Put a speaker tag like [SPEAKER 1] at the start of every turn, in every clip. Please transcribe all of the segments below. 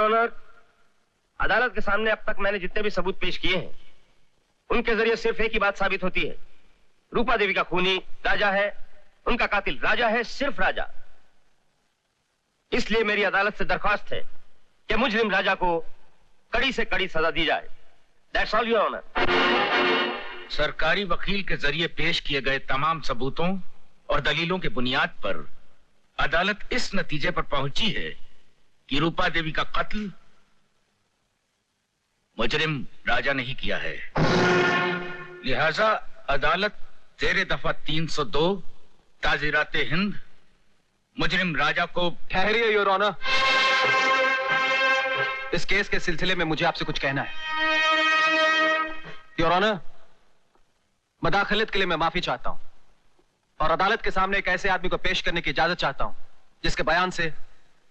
[SPEAKER 1] Honour, अदालत के सामने अब तक मैंने जितने भी सबूत पेश किए हैं उनके जरिए सिर्फ एक ही बात साबित होती है, रूपा देवी का खूनी राजा है, उनका कातिल राजा है, सिर्फ राजा। इसलिए मेरी अदालत से दरख्वास्त है कि मुजरिम राजा को कड़ी से कड़ी सजा दी जाए। That's all your honour.
[SPEAKER 2] सरकारी वकील के जरिए पेश किए गए तमाम सबूतों और दलीलों के बुनियाद पर अदालत इस नतीजे पर पहुंची है कि रूपा देवी का कत्ल मुजरिम राजा ने ही किया है। लिहाजा अदालत जेर दफा 302 ताज़ीराते हिंद मुजरिम राजा को।
[SPEAKER 3] ठहरिए योर ऑनर, इस केस के सिलसिले में मुझे आपसे कुछ कहना है। योर ऑनर, मदाखलत के लिए मैं माफी चाहता हूं और अदालत के सामने एक ऐसे आदमी को पेश करने की इजाजत चाहता हूं जिसके बयान से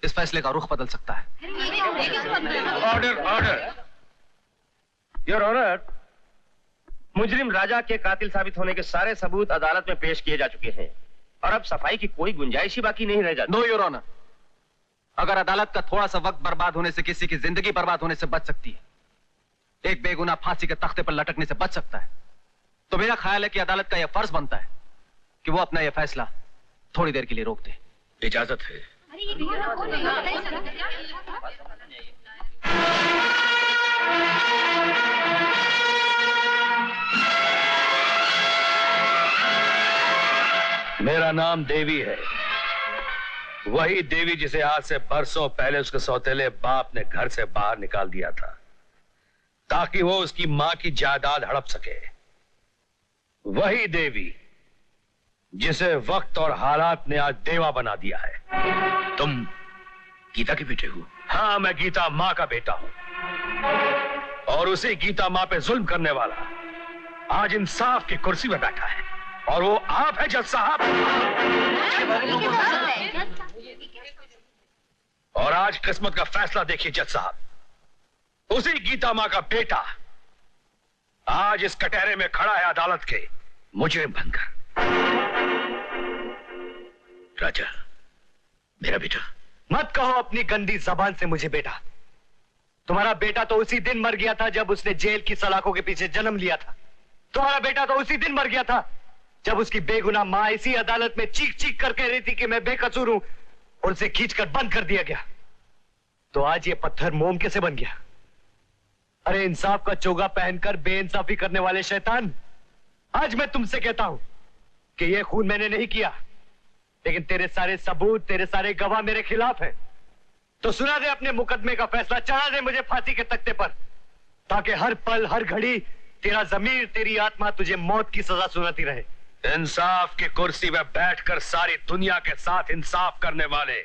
[SPEAKER 3] इस फैसले का रुख बदल सकता है।
[SPEAKER 1] Order, order. योर ऑनर, मुजरिम राजा के कातिल साबित होने के सारे सबूत अदालत में पेश किए जा चुके हैं और अब सफाई की कोई गुंजाइश ही बाकी नहीं रह जाती।
[SPEAKER 3] नो योर ऑनर, अगर अदालत का थोड़ा सा वक्त बर्बाद होने से किसी की जिंदगी बर्बाद होने से बच सकती है, एक बेगुनाह फांसी के तख्ते पर लटकने से बच सकता है, तो मेरा ख्याल है कि अदालत का यह फर्ज बनता है कि वो अपना यह फैसला थोड़ी देर के लिए रोक दे।
[SPEAKER 2] इजाजत है।
[SPEAKER 4] मेरा नाम देवी है, वही देवी जिसे आज से बरसों पहले उसके सौतेले बाप ने घर से बाहर निकाल दिया था ताकि वो उसकी मां की जायदाद हड़प सके। वही देवी जिसे वक्त और हालात ने आज देवा बना दिया है।
[SPEAKER 2] तुम गीता के बेटे हो?
[SPEAKER 4] हाँ, मैं गीता मां का बेटा हूं और उसी गीता मां पे जुल्म करने वाला आज इंसाफ की कुर्सी में बैठा है और वो आप है जज साहब। और आज किस्मत का फैसला देखिए जज साहब, उसी गीता मां का बेटा आज इस कटहरे में खड़ा है अदालत के मुजरिम बनकर।
[SPEAKER 2] राजा, मेरा बेटा।
[SPEAKER 5] मत कहो अपनी गंदी जबान से मुझे बेटा। तुम्हारा बेटा तो उसी दिन मर गया था जब उसने जेल की सलाखों के पीछे जन्म लिया था। तुम्हारा बेटा तो उसी दिन मर गया था जब उसकी बेगुनाह मां इसी अदालत में चीख चीख कर कह रही थी कि मैं बेकसूर हूं और उसे खींचकर बंद कर दिया गया। तो आज ये पत्थर मोम कैसे बन गया? अरे इंसाफ का चोगा पहनकर बेइंसाफी करने वाले शैतान, आज मैं तुमसे कहता हूं कि यह खून मैंने नहीं किया, लेकिन तेरे सारे सबूत, तेरे सारे गवाह मेरे खिलाफ हैं। तो सुना दे अपने मुकदमे का फैसला, चढ़ा दे मुझे फांसी के तख्ते पर, ताकि हर पल हर घड़ी तेरा जमीर, तेरी आत्मा तुझे मौत की सजा सुनाती रहे।
[SPEAKER 4] इंसाफ की कुर्सी में बैठकर सारी दुनिया के साथ इंसाफ करने वाले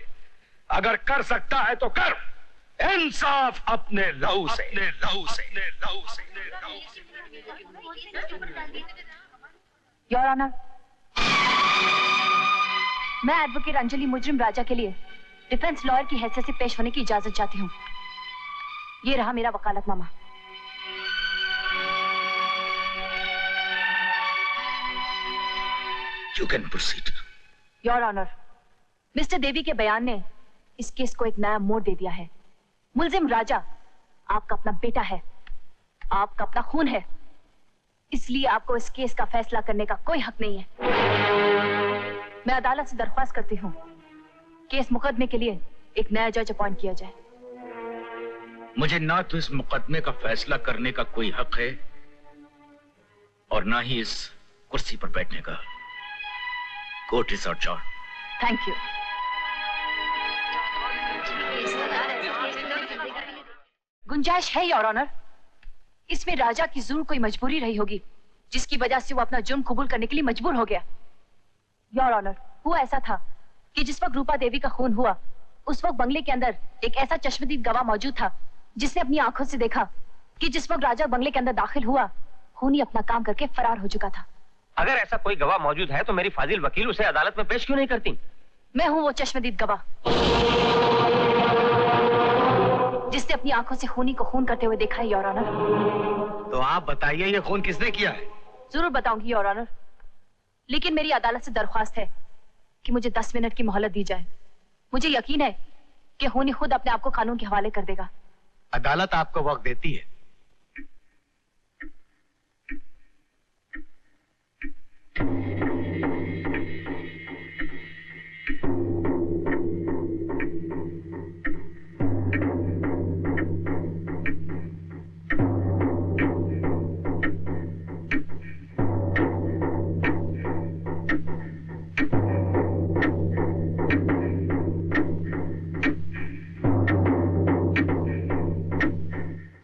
[SPEAKER 4] अगर कर सकता है तो कर इंसाफ अपने लहू से, अपने लहू से, अपने लहू से, अपने लहू से।
[SPEAKER 6] योर ऑनर, मैं एडवोकेट अंजलि मुजरिम राजा के लिए डिफेंस लॉयर की हैसियत से पेश होने की इजाजत चाहती हूँ। ये रहा मेरा वकालतनामा।
[SPEAKER 2] You can proceed.
[SPEAKER 6] Your honour, mister Devi के बयान ने इस केस को एक नया मोड़ दे दिया है। मुलजिम राजा आपका अपना बेटा है, आपका अपना खून है, इसलिए आपको इस केस का फैसला करने का कोई हक नहीं है। मैं अदालत से दरख्वास्त करती हूँ कि इस मुकदमे के लिए एक नया जज अपॉइंट किया जाए।
[SPEAKER 2] मुझे ना तो इस मुकदमे का फैसला करने का कोई हक है और ना ही इस कुर्सी पर बैठने का। Court is adjourned.
[SPEAKER 6] Thank you. गुंजाइश है योर ऑनर, इसमें राजा की जरूर कोई मजबूरी रही होगी जिसकी वजह से वो अपना जुर्म कबूल करने के लिए मजबूर हो गया। योर ऑनर, हुआ ऐसा था कि जिस वक्त रूपा देवी का खून हुआ उस वक्त बंगले के अंदर एक ऐसा चश्मदीद गवाह मौजूद था जिसने अपनी आंखों से देखा कि जिस वक्त राजा बंगले के अंदर दाखिल हुआ खूनी अपना काम करके फरार हो चुका था।
[SPEAKER 1] अगर ऐसा कोई गवाह मौजूद है तो मेरी फाजिल वकील उसे अदालत में पेश क्यों नहीं करती?
[SPEAKER 6] मैं हूं वो चश्मदीद गवाह जिसने अपनी आंखों से खूनी को खून करते हुए देखा है योर ऑनर।
[SPEAKER 5] तो आप बताइए ये खून किसने किया है?
[SPEAKER 6] जरूर बताऊंगी योर ऑनर, लेकिन मेरी अदालत से दरख्वास्त है कि मुझे 10 मिनट की मोहलत दी जाए। मुझे यकीन है कि खूनी खुद अपने आप को कानून के हवाले कर देगा।
[SPEAKER 5] अदालत आपको वक्त देती है।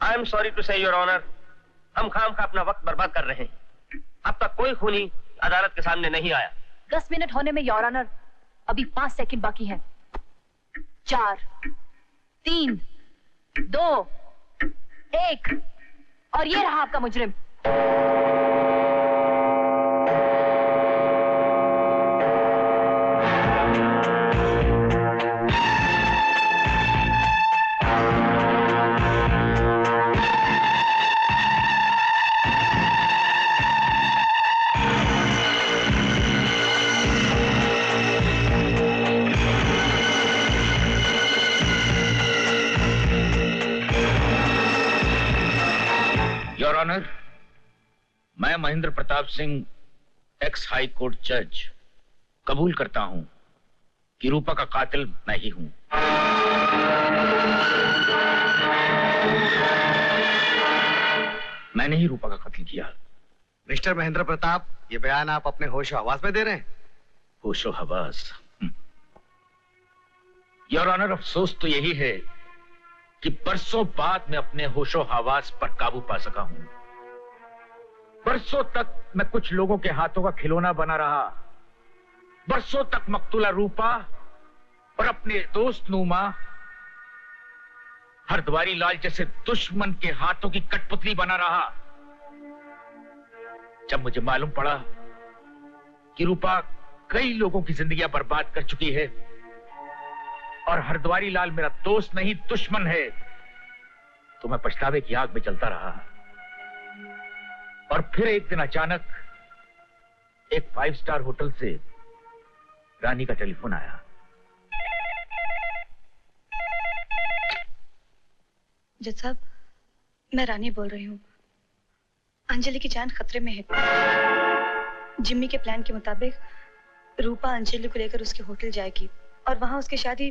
[SPEAKER 1] आई एम सॉरी टू से योर ऑनर, हम खाम खा अपना वक्त बर्बाद कर रहे हैं। अब तक कोई खूनी अदालत के सामने नहीं आया।
[SPEAKER 6] 10 मिनट होने में योर ऑनर अभी 5 सेकंड बाकी हैं। 4, 3, 2, 1 और ये रहा आपका मुजरिम।
[SPEAKER 2] योर ऑनर, मैं Mahendra Pratap Singh, x high court जज, कबूल करता हूं कि रूपा का कातिल मैं ही हूं। मैंने ही रूपा का कत्ल किया।
[SPEAKER 5] मिस्टर महेंद्र प्रताप, ये बयान आप अपने होशो हवास में दे रहे हैं?
[SPEAKER 2] होशो हवास? योर ऑनर, अफसोस तो यही है कि बरसों बाद मैं अपने होशो हवास पर काबू पा सका हूं। बरसों तक मैं कुछ लोगों के हाथों का खिलौना बना रहा। बरसों तक मकतूला रूपा और अपने दोस्त नुमा, हरद्वारी लाल जैसे दुश्मन के हाथों की कठपुतली बना रहा। जब मुझे मालूम पड़ा कि रूपा कई लोगों की जिंदगियां बर्बाद कर चुकी है और हरद्वारी लाल मेरा दोस्त नहीं दुश्मन है, तो मैं पछतावे की आग में जलता रहा। और फिर एक दिन अचानक एक 5 स्टार होटल से रानी का टेलीफोन आया।
[SPEAKER 7] जज साहब, मैं रानी बोल रही हूँ। अंजलि की जान खतरे में है। जिम्मी के प्लान के मुताबिक रूपा अंजलि को लेकर उसके होटल जाएगी और वहां उसकी शादी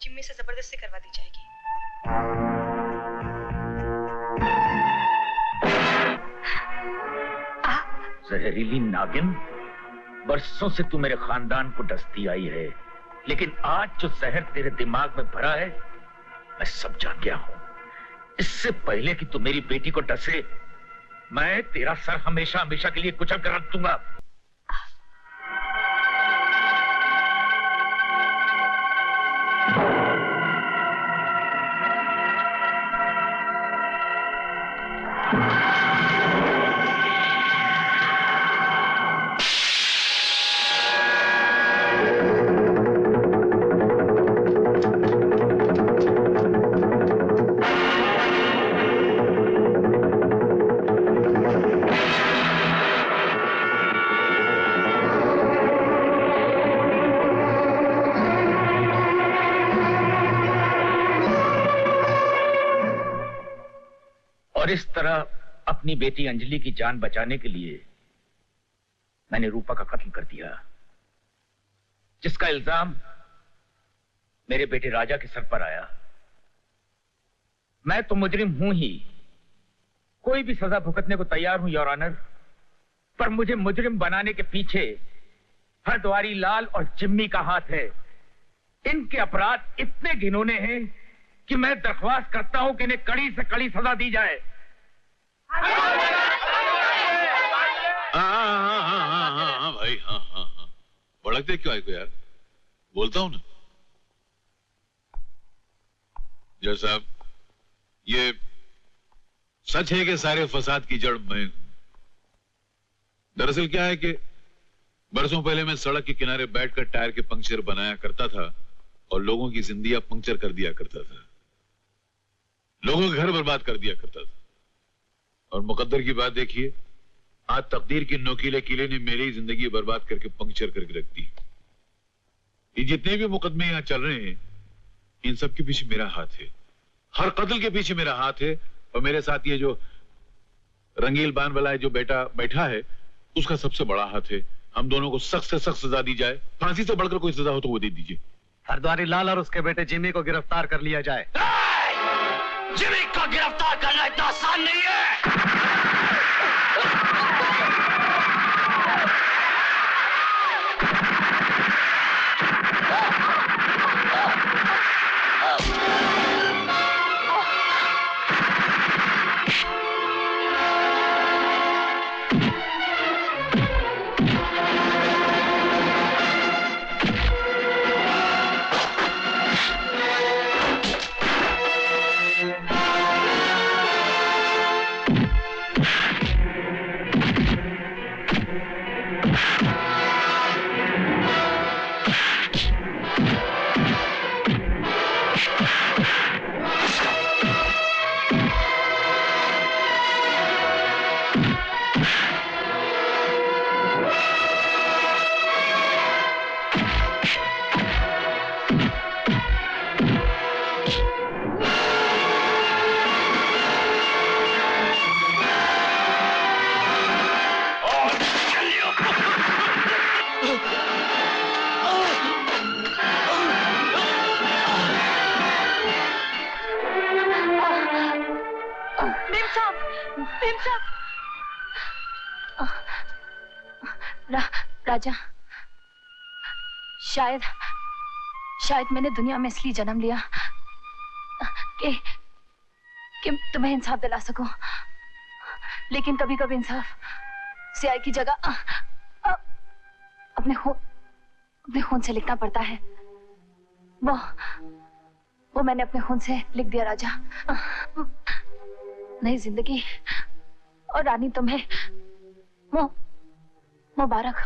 [SPEAKER 7] जिम्मी से जबरदस्ती करवा दी जाएगी।
[SPEAKER 2] जहरीली नागिन, बरसों से तू मेरे खानदान को डसती आई है, लेकिन आज जो जहर तेरे दिमाग में भरा है, मैं सब जान गया हूं। इससे पहले कि तू मेरी बेटी को डसे, मैं तेरा सर हमेशा हमेशा के लिए कुचल कर रख दूंगा। और इस तरह अपनी बेटी अंजलि की जान बचाने के लिए मैंने रूपा का कत्ल कर दिया, जिसका इल्जाम मेरे बेटे राजा के सर पर आया। मैं तो मुजरिम हूं ही, कोई भी सजा भुगतने को तैयार हूं योर ऑनर, पर मुझे मुजरिम बनाने के पीछे हरद्वारी लाल और जिम्मी का हाथ है। इनके अपराध इतने घिनौने हैं कि मैं दरख्वास्त करता हूं कि इन्हें कड़ी से कड़ी सजा दी जाए।
[SPEAKER 8] हाँ भाई, हाँ भड़कते क्यों आए को यार, बोलता हूं ना। जज साहब, ये सच है कि सारे फसाद की जड़ मैं हूं। दरअसल क्या है कि बरसों पहले मैं सड़क के किनारे बैठकर टायर के पंक्चर बनाया करता था और लोगों की जिंदगियां पंक्चर कर दिया करता था, लोगों के घर बर्बाद कर दिया करता था। और मुकद्दर की बात देखिए, आज तकदीर के नोकीले किले ने मेरी जिंदगी बर्बाद करके पंक्चर करके रख दी। ये जितने भी मुकदमे यहां चल रहे हैं, इन सब के पीछे मेरा हाथ है। हर कत्ल के पीछे मेरा हाथ है, और मेरे साथ ये जो रंगील बान वाला है जो बेटा बैठा है, उसका सबसे बड़ा हाथ है। हम दोनों को सख्त से सख्त सजा दी जाए, फांसी से बढ़कर कोई सजा हो तो वो दे दीजिए।
[SPEAKER 5] हरद्वारी लाल और उसके बेटे जिमी को गिरफ्तार कर लिया जाए।
[SPEAKER 1] जिमी को गिरफ्तार करना इतना आसान नहीं है।
[SPEAKER 6] राजा, शायद मैंने दुनिया में इसलिए जन्म लिया कि तुम्हें इंसाफ दिला सकूं, लेकिन कभी कभी इंसाफ स्याही की जगह अपने खून से लिखना पड़ता है। वो मैंने अपने खून से लिख दिया राजा। नई जिंदगी और रानी तुम्हें मुबारक।